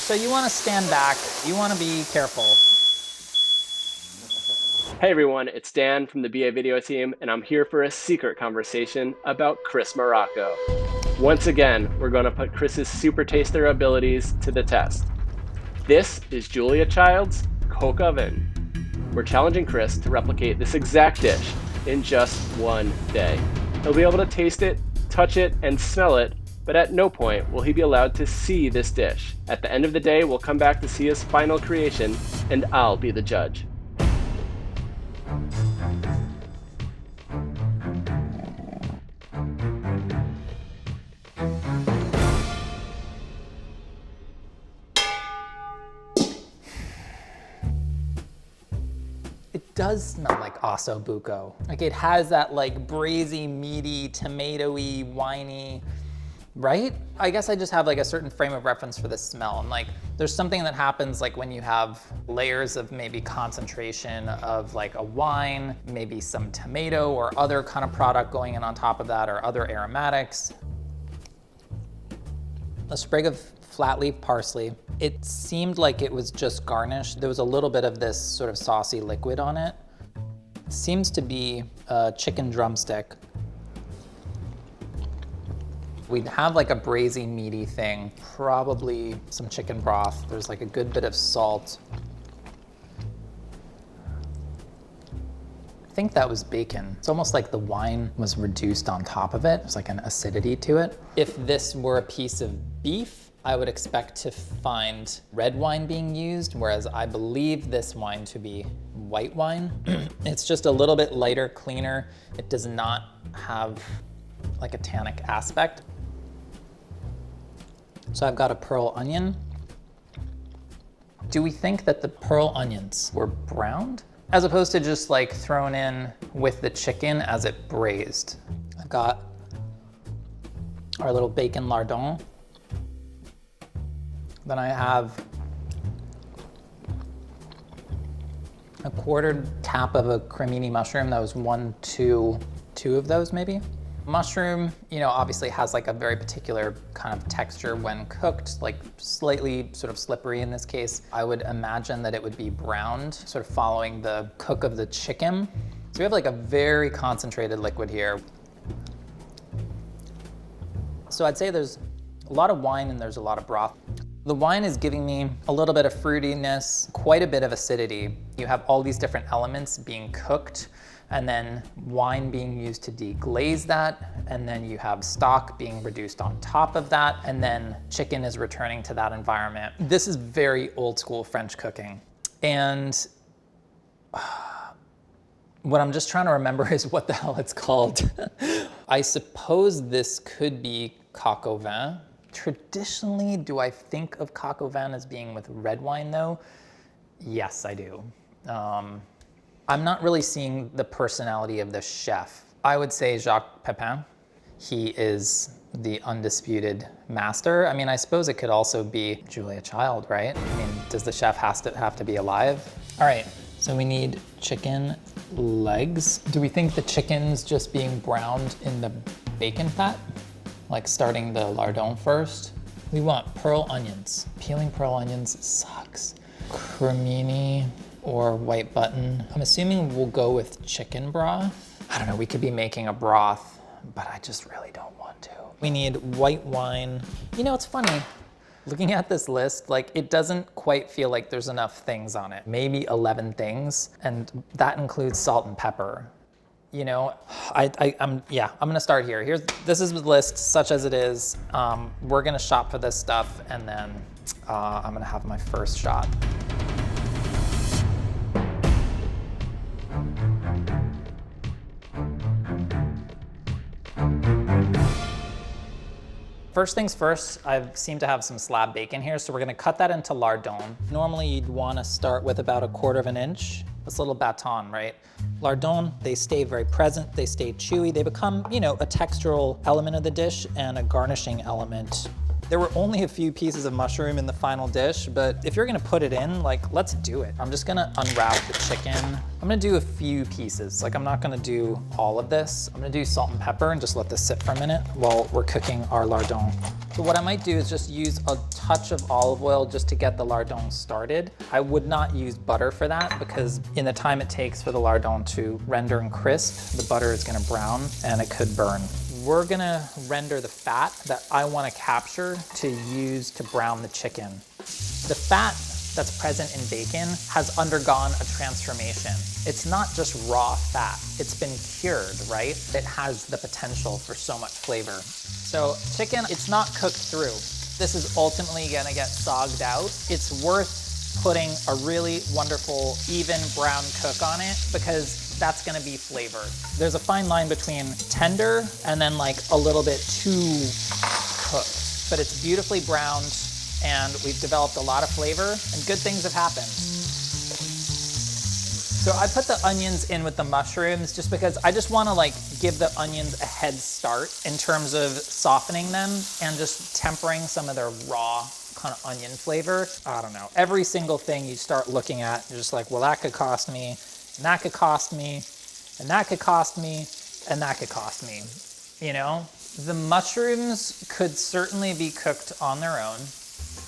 So you want to stand back, you want to be careful. Hey everyone, it's Dan from the BA Video team, and I'm here for a secret conversation about Chris Morocco. Once again, we're going to put Chris's super taster abilities to the test. This is Julia Child's Coke Oven. We're challenging Chris to replicate this exact dish in just one day. He'll be able to taste it, touch it, and smell it, but at no point will he be allowed to see this dish. At the end of the day, we'll come back to see his final creation, and I'll be the judge. It does smell like osso buco. Like it has that like braisy, meaty, tomatoey, winey, right? I guess I just have like a certain frame of reference for this smell. And like there's something that happens like when you have layers of maybe concentration of like a wine, maybe some tomato or other kind of product going in on top of that or other aromatics. A sprig of flat leaf parsley. It seemed like it was just garnished. There was a little bit of this sort of saucy liquid on it. Seems to be a chicken drumstick. We'd have like a braisy, meaty thing, probably some chicken broth. There's like a good bit of salt. I think that was bacon. It's almost like the wine was reduced on top of it. There's like an acidity to it. If this were a piece of beef, I would expect to find red wine being used, whereas I believe this wine to be white wine. It's just a little bit lighter, cleaner. It does not have like a tannic aspect. So I've got a pearl onion. Do we think that the pearl onions were browned? As opposed to just like thrown in with the chicken as it braised. I've got our little bacon lardon. Then I have a quartered tap of a cremini mushroom. That was two of those maybe. Mushroom, you know, obviously has like a very particular kind of texture when cooked, like slightly sort of slippery in this case. I would imagine that it would be browned, sort of following the cook of the chicken. So we have like a very concentrated liquid here. So I'd say there's a lot of wine and there's a lot of broth. The wine is giving me a little bit of fruitiness, quite a bit of acidity. You have all these different elements being cooked and then wine being used to deglaze that. And then you have stock being reduced on top of that. And then chicken is returning to that environment. This is very old school French cooking. And what I'm just trying to remember is what the hell it's called. I suppose this could be coq au vin. Traditionally, do I think of coq au vin as being with red wine though? Yes, I do. I'm not really seeing the personality of the chef. I would say Jacques Pepin. He is the undisputed master. I mean, I suppose it could also be Julia Child, right? I mean, does the chef have to be alive? All right, so we need chicken legs. Do we think the chicken's just being browned in the bacon fat? Like starting the lardon first. We want pearl onions. Peeling pearl onions sucks. Cremini or white button. I'm assuming we'll go with chicken broth. I don't know, we could be making a broth, but I just really don't want to. We need white wine. You know, it's funny, looking at this list, like it doesn't quite feel like there's enough things on it. Maybe 11 things, and that includes salt and pepper. You know, I'm gonna start here. This is the list, such as it is. We're gonna shop for this stuff, and then I'm gonna have my first shot. First things first, I seem to have some slab bacon here, so we're gonna cut that into lardon. Normally you'd wanna start with about 1/4 inch. This little baton, right? Lardon, they stay very present, they stay chewy, they become, you know, a textural element of the dish and a garnishing element. There were only a few pieces of mushroom in the final dish, but if you're gonna put it in, like, let's do it. I'm just gonna unwrap the chicken. I'm gonna do a few pieces. Like, I'm not gonna do all of this. I'm gonna do salt and pepper and just let this sit for a minute while we're cooking our lardon. So what I might do is just use a touch of olive oil just to get the lardon started. I would not use butter for that because in the time it takes for the lardon to render and crisp, the butter is gonna brown and it could burn. We're gonna render the fat that I wanna capture to use to brown the chicken. The fat that's present in bacon has undergone a transformation. It's not just raw fat, it's been cured, right? It has the potential for so much flavor. So chicken, it's not cooked through. This is ultimately gonna get sogged out. It's worth putting a really wonderful, even brown cook on it because that's gonna be flavor. There's a fine line between tender and then like a little bit too cooked, but it's beautifully browned and we've developed a lot of flavor and good things have happened. So I put the onions in with the mushrooms just because I just wanna like give the onions a head start in terms of softening them and just tempering some of their raw kind of onion flavor. I don't know, every single thing you start looking at, you're just like, well, that could cost me, and that could cost me, and that could cost me, and that could cost me, you know? The mushrooms could certainly be cooked on their own.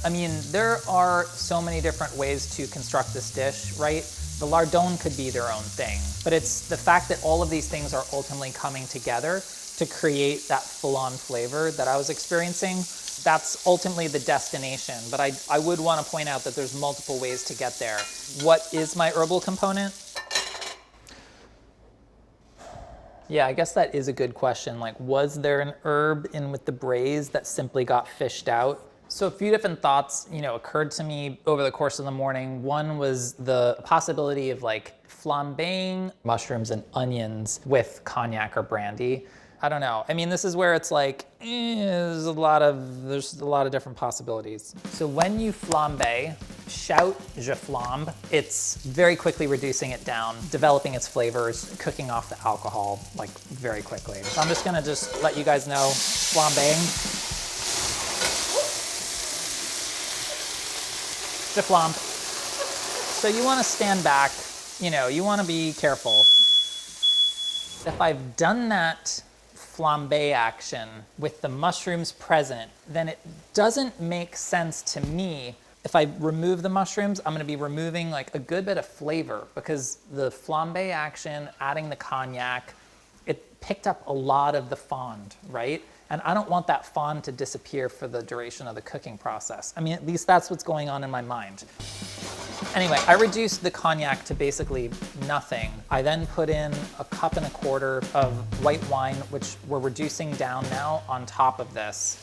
I mean, there are so many different ways to construct this dish, right? The lardon could be their own thing, but it's the fact that all of these things are ultimately coming together to create that full-on flavor that I was experiencing. That's ultimately the destination, but I would want to point out that there's multiple ways to get there. What is my herbal component? Yeah, I guess that is a good question. Like, was there an herb in with the braise that simply got fished out? So a few different thoughts, occurred to me over the course of the morning. One was the possibility of like flambeing mushrooms and onions with cognac or brandy. I don't know. I mean, this is where it's like, there's a lot of different possibilities. So when you flambe, shout je flambe, it's very quickly reducing it down, developing its flavors, cooking off the alcohol like very quickly. So I'm just gonna let you guys know, flambeing. Je flambe. So you wanna stand back, you wanna be careful. If I've done that flambe action with the mushrooms present, then it doesn't make sense to me. If I remove the mushrooms, I'm gonna be removing like a good bit of flavor because the flambe action, adding the cognac, it picked up a lot of the fond, right? And I don't want that fond to disappear for the duration of the cooking process. I mean, at least that's what's going on in my mind. Anyway, I reduced the cognac to basically nothing. I then put in 1.25 cups of white wine, which we're reducing down now on top of this.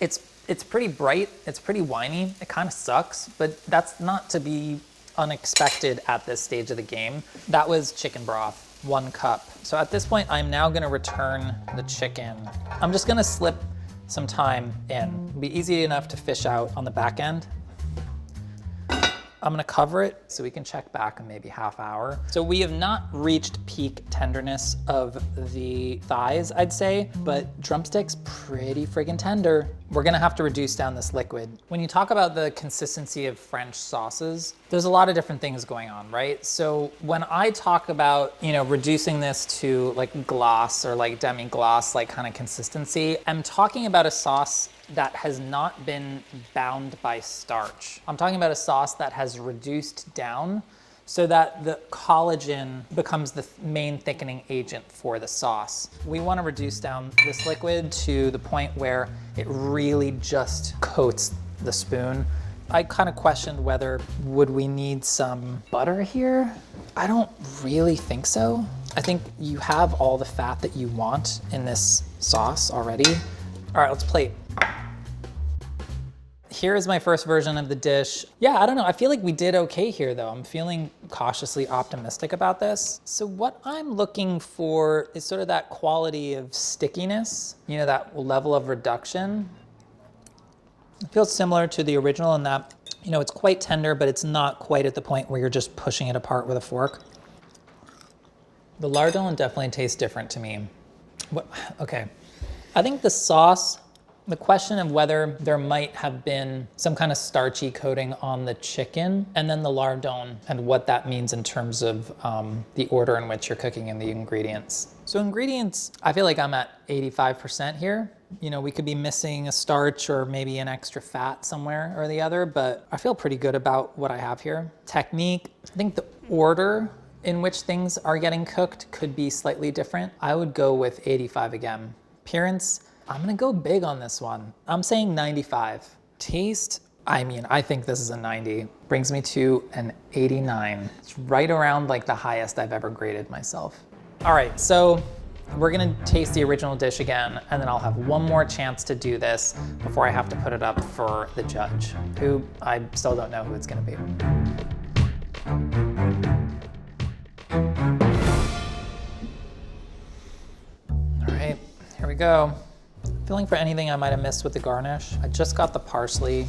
It's pretty bright, it's pretty winey, it kind of sucks, but that's not to be unexpected at this stage of the game. That was chicken broth. 1 cup. So at this point, I'm now gonna return the chicken. I'm just gonna slip some thyme in. It'll be easy enough to fish out on the back end. I'm gonna cover it so we can check back in maybe half hour. So we have not reached peak tenderness of the thighs, I'd say, but drumstick's pretty friggin' tender. We're gonna have to reduce down this liquid. When you talk about the consistency of French sauces, there's a lot of different things going on, right? So when I talk about, reducing this to like glace or like demi-glace, like kind of consistency, I'm talking about a sauce that has not been bound by starch. I'm talking about a sauce that has reduced down so that the collagen becomes the main thickening agent for the sauce. We want to reduce down this liquid to the point where it really just coats the spoon. I kind of questioned whether would we need some butter here? I don't really think so. I think you have all the fat that you want in this sauce already. All right, let's plate. Here is my first version of the dish. Yeah, I don't know, I feel like we did okay here though. I'm feeling cautiously optimistic about this. So what I'm looking for is sort of that quality of stickiness, that level of reduction. It feels similar to the original in that, it's quite tender, but it's not quite at the point where you're just pushing it apart with a fork. The lardon definitely tastes different to me. Okay, I think the sauce The question of whether there might have been some kind of starchy coating on the chicken and then the lardon, and what that means in terms of the order in which you're cooking in the ingredients. So ingredients, I feel like I'm at 85% here. You know, we could be missing a starch or maybe an extra fat somewhere or the other, but I feel pretty good about what I have here. Technique, I think the order in which things are getting cooked could be slightly different. I would go with 85 again. Appearance, I'm gonna go big on this one. I'm saying 95. Taste, I mean, I think this is a 90. Brings me to an 89. It's right around like the highest I've ever graded myself. All right, so we're gonna taste the original dish again, and then I'll have one more chance to do this before I have to put it up for the judge, who I still don't know who it's gonna be. All right, here we go. Feeling for anything I might have missed with the garnish. I just got the parsley,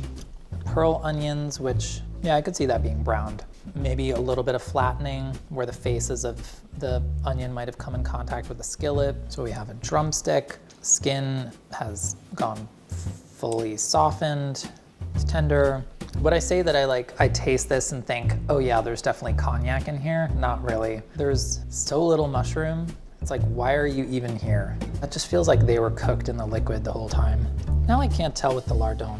pearl onions, which, yeah, I could see that being browned. Maybe a little bit of flattening where the faces of the onion might have come in contact with the skillet. So we have a drumstick. Skin has gone fully softened. It's tender. Would I say that I taste this and think, oh yeah, there's definitely cognac in here? Not really. There's so little mushroom. It's like, why are you even here? That just feels like they were cooked in the liquid the whole time. Now I can't tell with the lardon,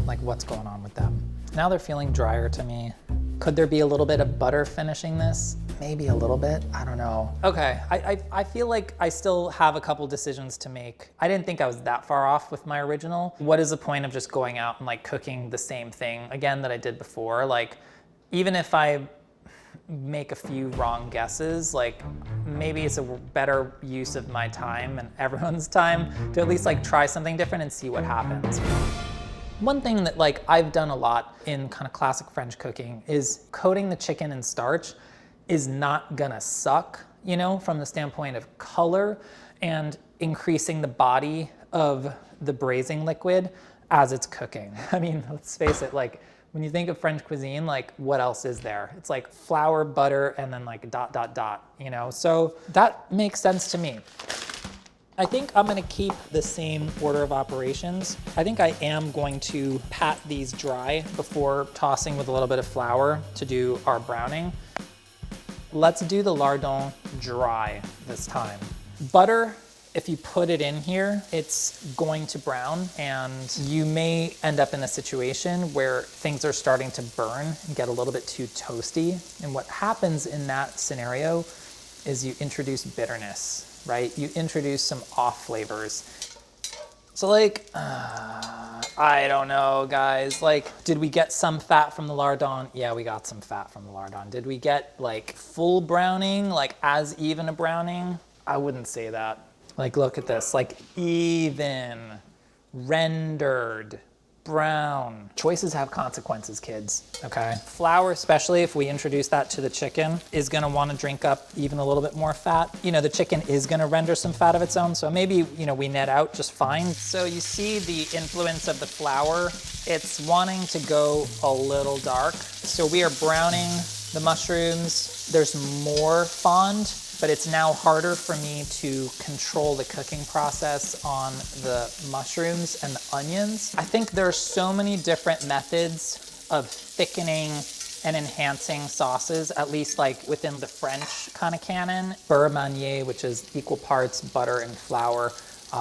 like what's going on with them. Now they're feeling drier to me. Could there be a little bit of butter finishing this? Maybe a little bit, I don't know. Okay, I feel like I still have a couple decisions to make. I didn't think I was that far off with my original. What is the point of just going out and like cooking the same thing again that I did before? Like, even if I make a few wrong guesses, like maybe it's a better use of my time and everyone's time to at least like try something different and see what happens. One thing that like I've done a lot in kind of classic French cooking is coating the chicken in starch is not gonna suck, you know, from the standpoint of color and increasing the body of the braising liquid as it's cooking. I mean, let's face it, like when you think of French cuisine, like what else is there? It's like flour, butter, and then like ... you know? So that makes sense to me. I think I'm gonna keep the same order of operations. I think I am going to pat these dry before tossing with a little bit of flour to do our browning. Let's do the lardon dry this time. Butter, if you put it in here, it's going to brown and you may end up in a situation where things are starting to burn and get a little bit too toasty. And what happens in that scenario is you introduce bitterness, right? You introduce some off flavors. So like, I don't know, guys. Like, did we get some fat from the lardon? Yeah, we got some fat from the lardon. Did we get like full browning, like as even a browning? I wouldn't say that. Like, look at this, like even, rendered, brown. Choices have consequences, kids, okay? Flour, especially if we introduce that to the chicken, is gonna wanna drink up even a little bit more fat. You know, the chicken is gonna render some fat of its own, so maybe, you know, we net out just fine. So you see the influence of the flour. It's wanting to go a little dark. So we are browning the mushrooms. There's more fond, but it's now harder for me to control the cooking process on the mushrooms and the onions. I think there are so many different methods of thickening and enhancing sauces, at least like within the French kind of canon. Beurre manier, which is equal parts butter and flour,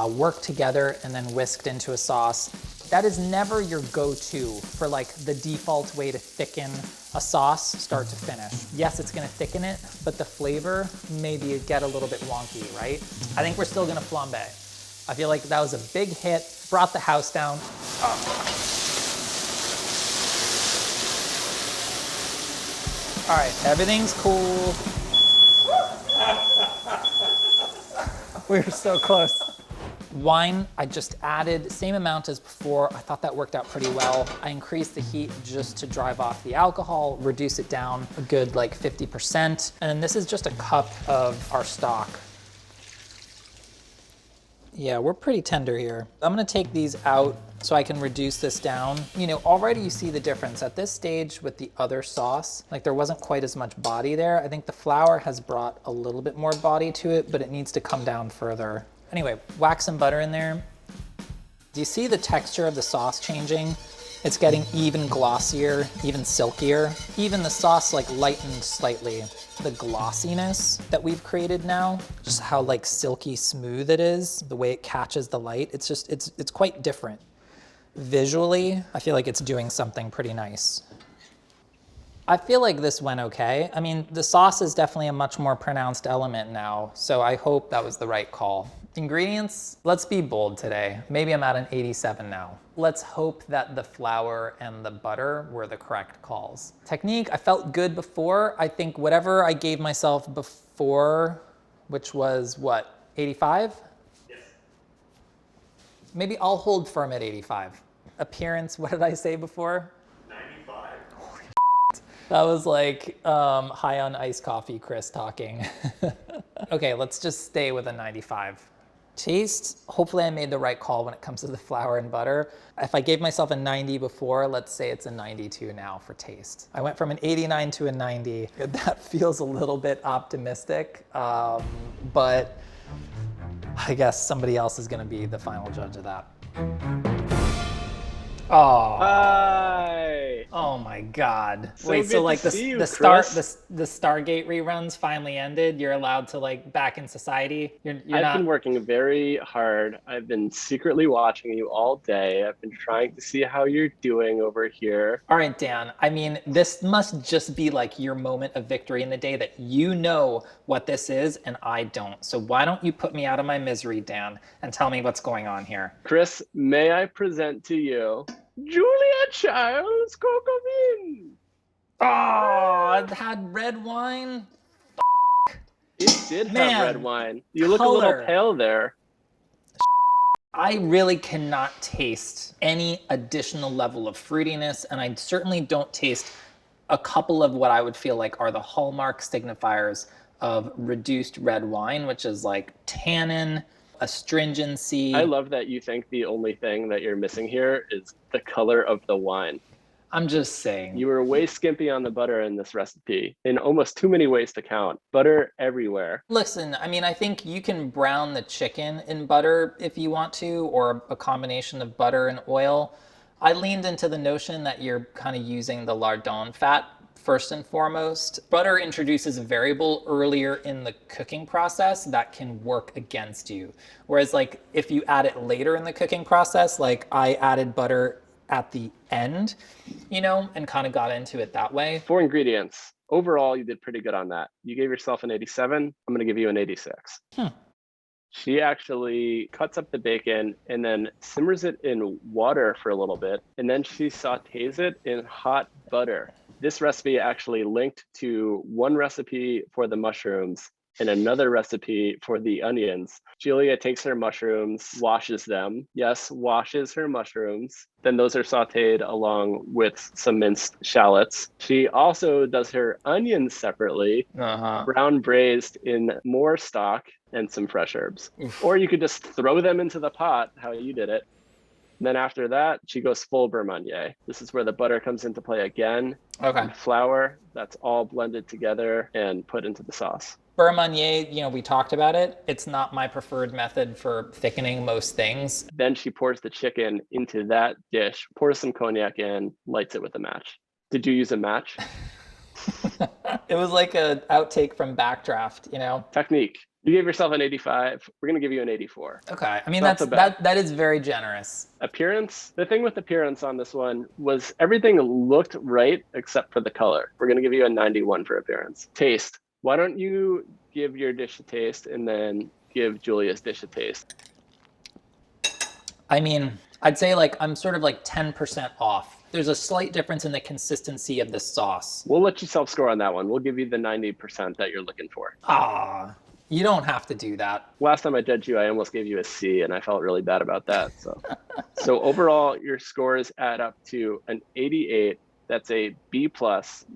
worked together and then whisked into a sauce. That is never your go-to for like the default way to thicken a sauce start to finish. Yes, it's gonna thicken it, but the flavor maybe get a little bit wonky, right? I think we're still gonna flambe. I feel like that was a big hit, brought the house down. All right, everything's cool. We were so close. Wine, I just added same amount as before. I thought that worked out pretty well. I increased the heat just to drive off the alcohol, reduce it down a good like 50%. And this is just a cup of our stock. Yeah, we're pretty tender here. I'm gonna take these out so I can reduce this down. You know, already you see the difference at this stage with the other sauce. Like there wasn't quite as much body there. I think the flour has brought a little bit more body to it, but it needs to come down further. Anyway, wax some butter in there. Do you see the texture of the sauce changing? It's getting even glossier, even silkier. Even the sauce like lightened slightly. The glossiness that we've created now, just how like silky smooth it is, the way it catches the light, it's quite different. Visually, I feel like it's doing something pretty nice. I feel like this went okay. I mean, the sauce is definitely a much more pronounced element now, so I hope that was the right call. Ingredients, let's be bold today. Maybe I'm at an 87 now. Let's hope that the flour and the butter were the correct calls. Technique, I felt good before. I think whatever I gave myself before, which was what, 85? Yes. Maybe I'll hold firm at 85. Appearance, what did I say before? 95. That was like high on iced coffee Chris talking. Okay, let's just stay with a 95. Taste, hopefully I made the right call when it comes to the flour and butter. If I gave myself a 90 before, let's say it's a 92 now for taste. I went from an 89 to a 90. That feels a little bit optimistic, but I guess somebody else is gonna be the final judge of that. Oh. Hi. Oh my God. So Wait, good so like to see you, the Stargate reruns finally ended? You're allowed to like back in society? You're I've been working very hard. I've been secretly watching you all day. I've been trying to see how you're doing over here. All right, Dan. I mean, this must just be like your moment of victory in the day that you know what this is and I don't. So why don't you put me out of my misery, Dan, and tell me what's going on here? Chris, may I present to you Julia Child's Cocoa Bean? Oh, it had red wine? It did Man, have red wine. You look a little pale there. I really cannot taste any additional level of fruitiness, and I certainly don't taste a couple of what I would feel like are the hallmark signifiers of reduced red wine, which is like tannin, astringency. I love that you think the only thing that you're missing here is the color of the wine. I'm just saying. You were way skimpy on the butter in this recipe in almost too many ways to count. Butter everywhere. Listen, I mean, I think you can brown the chicken in butter if you want to, or a combination of butter and oil. I leaned into the notion that you're kind of using the lardon fat first and foremost. Butter introduces a variable earlier in the cooking process that can work against you. Whereas like if you add it later in the cooking process, like I added butter at the end, you know, and kind of got into it that way. 4 ingredients. Overall, you did pretty good on that. You gave yourself an 87. I'm going to give you an 86. She actually cuts up the bacon and then simmers it in water for a little bit. And then she sautés it in hot butter. This recipe actually linked to one recipe for the mushrooms and another recipe for the onions. Julia takes her mushrooms, washes them. Yes, washes her mushrooms. Then those are sauteed along with some minced shallots. She also does her onions separately, brown braised in more stock and some fresh herbs. Or you could just throw them into the pot, how you did it. And then after that, she goes full beurre Meunier. This is where the butter comes into play again. Okay. And flour, that's all blended together and put into the sauce. Beurre Meunier, you know, we talked about it. It's not my preferred method for thickening most things. Then she pours the chicken into that dish, pours some cognac in, lights it with a match. Did you use a match? It was like an outtake from Backdraft, you know? Technique. You gave yourself an 85. We're going to give you an 84. Okay. I mean, Not so bad. that is very generous. Appearance. The thing with appearance on this one was everything looked right except for the color. We're going to give you a 91 for appearance. Taste. Why don't you give your dish a taste and then give Julia's dish a taste? I mean, I'd say like I'm sort of like 10% off. There's a slight difference in the consistency of the sauce. We'll let you self-score on that one. We'll give you the 90% that you're looking for. Ah, you don't have to do that. Last time I judged you, I almost gave you a C, and I felt really bad about that. So overall, your scores add up to an 88. That's a B+.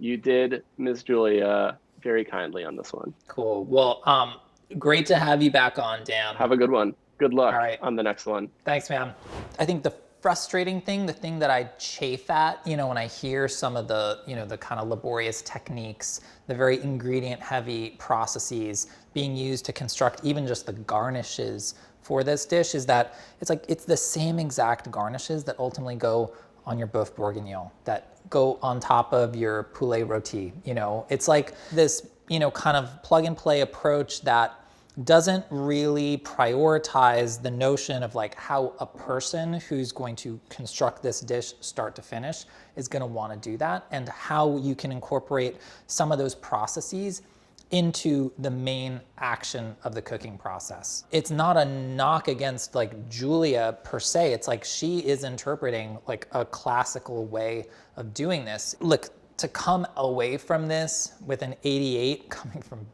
You did, Ms. Julia, very kindly on this one. Cool. Well, great to have you back on, Dan. Have a good one. Good luck All right. on the next one. Thanks, man. I think the frustrating thing, the thing that I chafe at, you know, when I hear some of the, you know, the kind of laborious techniques, the very ingredient heavy processes being used to construct even just the garnishes for this dish is that it's the same exact garnishes that ultimately go on your boeuf bourguignon, that go on top of your poulet rôti. You know, it's like this, you know, kind of plug and play approach that doesn't really prioritize the notion of like how a person who's going to construct this dish start to finish is going to want to do that, and how you can incorporate some of those processes into the main action of the cooking process. It's not a knock against like Julia per se. It's like she is interpreting like a classical way of doing this. Look, to come away from this with an 88 coming from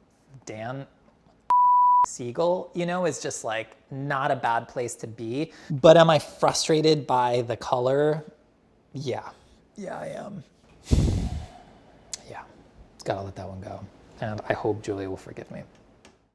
Dan Siegel, you know, is just like not a bad place to be. But am I frustrated by the color? Yeah, I am. Yeah, gotta let that one go. And I hope Julia will forgive me.